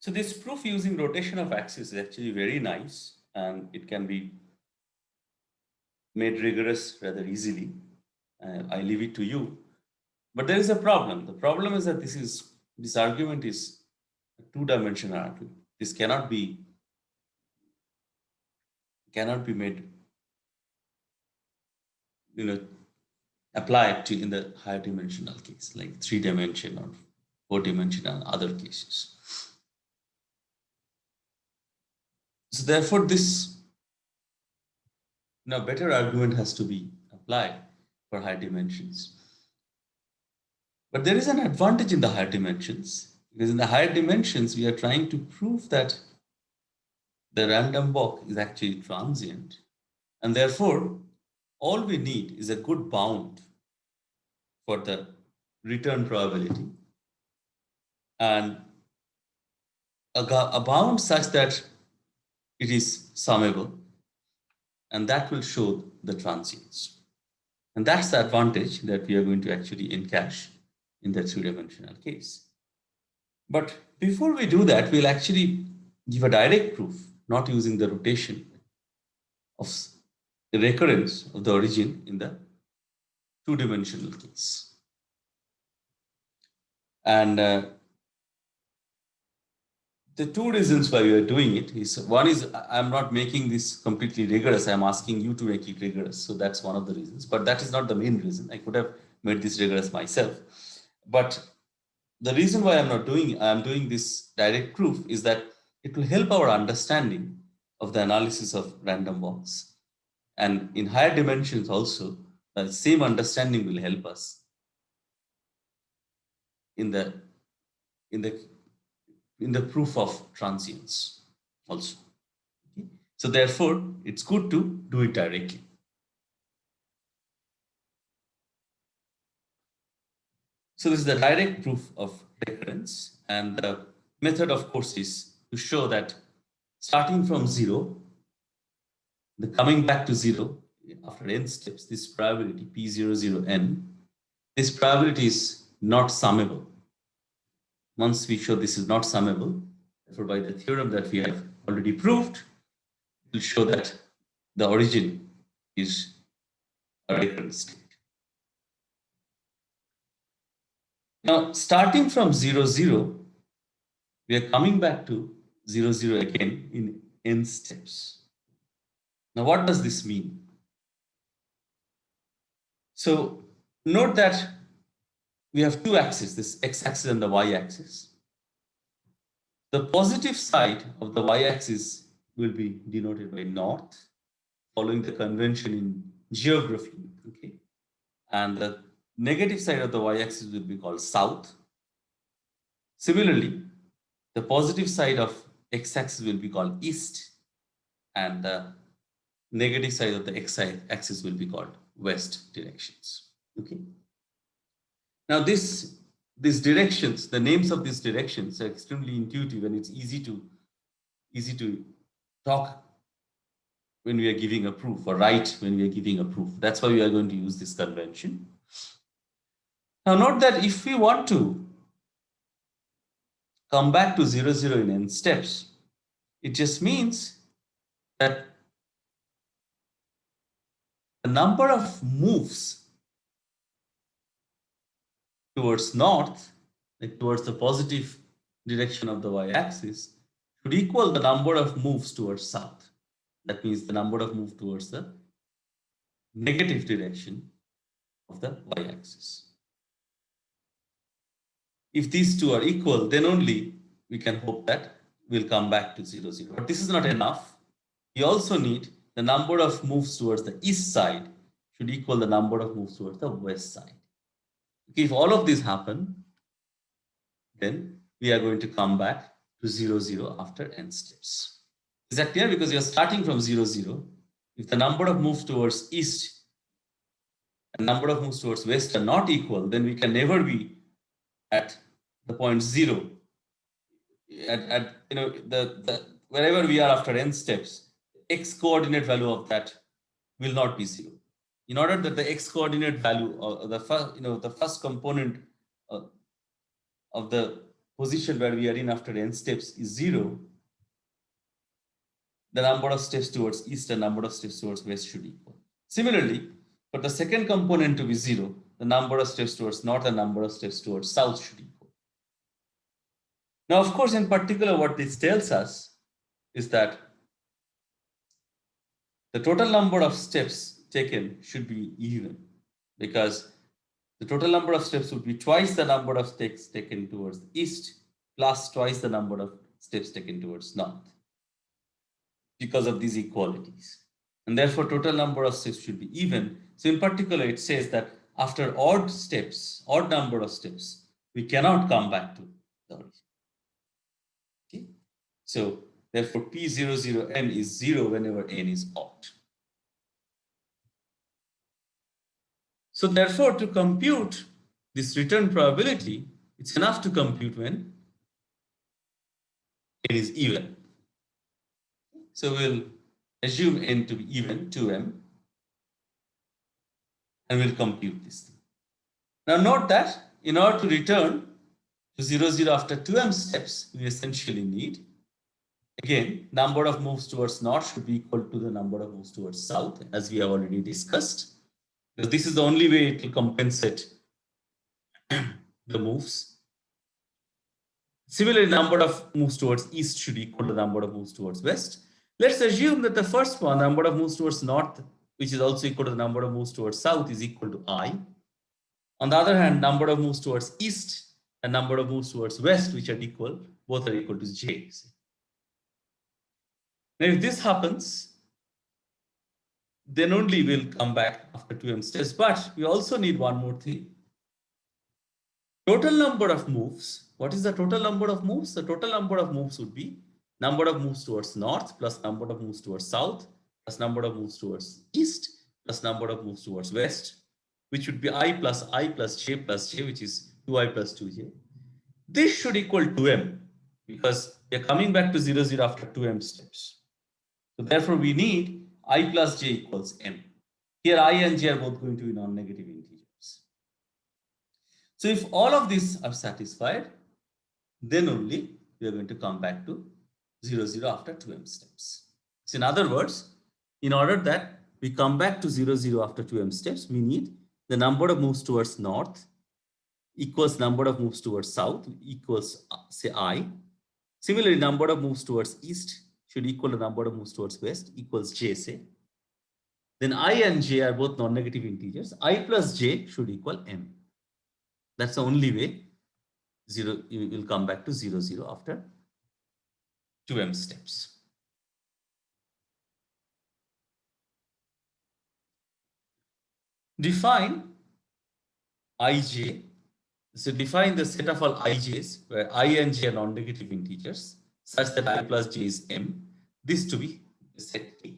So this proof using rotation of axis is actually very nice, and it can be made rigorous rather easily. I leave it to you. But there is a problem. The problem is that this argument is a two-dimensional argument. This cannot be made, you know, applied to in the higher dimensional case, like 3 dimension or 4 dimensional other cases. So therefore, this better argument has to be applied for high dimensions. But there is an advantage in the higher dimensions, because in the higher dimensions we are trying to prove that the random walk is actually transient, and therefore all we need is a good bound for the return probability, and a bound such that it is summable, and that will show the transients. And that's the advantage that we are going to actually encash in that three-dimensional case. But before we do that, we'll actually give a direct proof, not using the rotation of the recurrence of the origin in the two-dimensional case. And the two reasons why we are doing it is, one is I'm not making this completely rigorous. I'm asking you to make it rigorous. So that's one of the reasons. But that is not the main reason. I could have made this rigorous myself. But the reason why I'm doing this direct proof is that it will help our understanding of the analysis of random walks. And in higher dimensions also, the same understanding will help us in the in the in the proof of transients also. Okay? So therefore, it's good to do it directly. So this is the direct proof of recurrence, and the method, of course, is to show that starting from zero, the coming back to zero after n steps, this probability P00n, this probability is not summable. Once we show this is not summable, therefore by the theorem that we have already proved, it will show that the origin is a recurrent state. Now, starting from 0, 0, we are coming back to 0, 0 again in n steps. Now, what does this mean? So, note that we have two axes, this x-axis and the y-axis. The positive side of the y-axis will be denoted by north, following the convention in geography, okay? And the negative side of the y-axis will be called south. Similarly, the positive side of x-axis will be called east, and the negative side of the x-axis will be called west directions. Okay. Now these directions, the names of these directions are extremely intuitive, and it's easy to talk when we are giving a proof, or write when we are giving a proof. That's why we are going to use this convention. Now note that if we want to come back to 0, 0 in n steps, it just means that the number of moves towards north, like towards the positive direction of the y-axis, should equal the number of moves towards south. That means the number of moves towards the negative direction of the y-axis. If these two are equal, then only we can hope that we'll come back to 0, 0. But this is not enough. We also need the number of moves towards the east side should equal the number of moves towards the west side. Okay, if all of these happen, then we are going to come back to 0, 0 after n steps. Is that clear? Because you're starting from 0, 0. If the number of moves towards east and number of moves towards west are not equal, then we can never be at the point 0. At the wherever we are after n steps, x coordinate value of that will not be 0. In order that the x coordinate value, or the first component of the position where we are in after n steps is 0, the number of steps towards east and number of steps towards west should equal. Similarly, for the second component to be 0, the number of steps towards north and number of steps towards south should equal. Now, of course, in particular, what this tells us is that the total number of steps taken should be even, because the total number of steps would be twice the number of steps taken towards the east plus twice the number of steps taken towards north, because of these equalities. And therefore, total number of steps should be even. So in particular, it says that after odd steps, odd number of steps, we cannot come back to the origin. Okay? So therefore, P00n is 0 whenever n is odd. So therefore, to compute this return probability, it's enough to compute when n is even. So we'll assume n to be even, 2m, and we'll compute this thing. Now note that in order to return to 0, 0 after 2m steps, we essentially need, again, number of moves towards north should be equal to the number of moves towards south, as we have already discussed, because this is the only way it will compensate the moves. Similarly, number of moves towards east should equal to the number of moves towards west. Let's assume that the first one, number of moves towards north, which is also equal to the number of moves towards south, is equal to I. On the other hand, number of moves towards east and number of moves towards west, which are equal, both are equal to j. Now, if this happens, then only we'll come back after 2m steps. But we also need one more thing. Total number of moves. What is the total number of moves? The total number of moves would be number of moves towards north plus number of moves towards south plus number of moves towards east plus number of moves towards west, which would be I plus j, which is 2i plus 2j. This should equal 2m because we are coming back to 0, 0 after 2m steps. So therefore, we need I plus j equals m. Here, I and j are both going to be non-negative integers. So if all of these are satisfied, then only we are going to come back to 0, 0 after 2m steps. So in other words, in order that we come back to 0, 0 after 2m steps, we need the number of moves towards north equals number of moves towards south equals, say, I. Similarly, number of moves towards east should equal the number of moves towards west equals j, say. Then I and j are both non-negative integers. I plus j should equal m. That's the only way you will come back to 0, 0 after 2m steps. Define ij. So define the set of all ij's where I and j are non-negative integers such that I plus j is m. This to be the set A.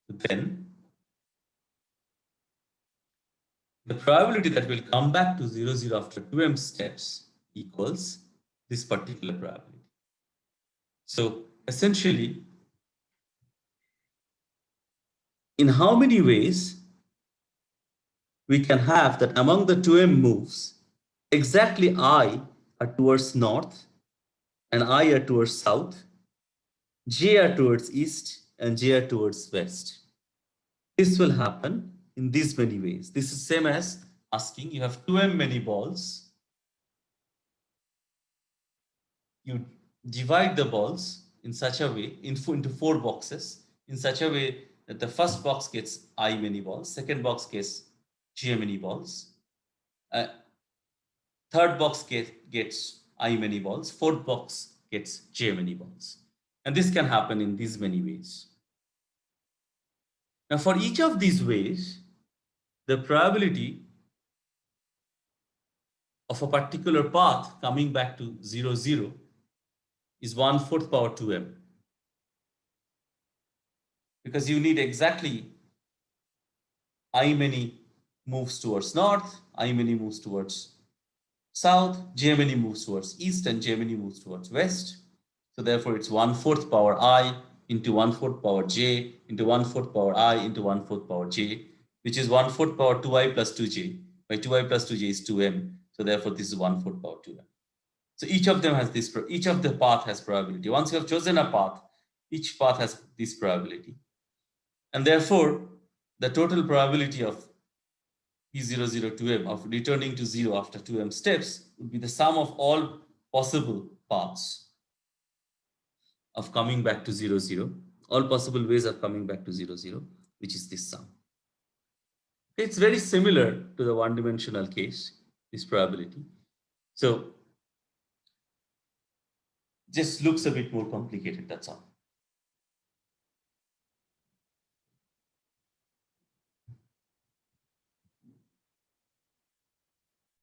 Then the probability that will come back to 0, 0 after 2m steps equals this particular probability. So essentially, in how many ways we can have that among the 2m moves, exactly I are towards north and I are towards south, j are towards east and j are towards west. This will happen in these many ways. This is same as asking, you have 2m many balls. You divide the balls in such a way, into 4 boxes, in such a way that the first box gets I many balls, second box gets j many balls, third box gets I many balls, fourth box gets j many balls. And this can happen in these many ways. Now, for each of these ways, the probability of a particular path coming back to 0, 0 is 1/4 power 2m. Because you need exactly I many moves towards north, I many moves towards south, j many moves towards east, and j many moves towards west. So therefore, it's 1/4 power I into 1/4 power j into 1/4 power I into 1/4 power j, which is 1/4 power 2i plus 2j. By 2i plus 2j is 2m. So therefore, this is 1/4 power 2m. So each of them has this, each of the path has probability. Once you have chosen a path, each path has this probability. And therefore, the total probability of P0, 2m of returning to 0 after 2m steps would be the sum of all possible paths of coming back to 0, 0, all possible ways of coming back to 0, 0, which is this sum. It's very similar to the one-dimensional case, this probability. So just looks a bit more complicated, that's all.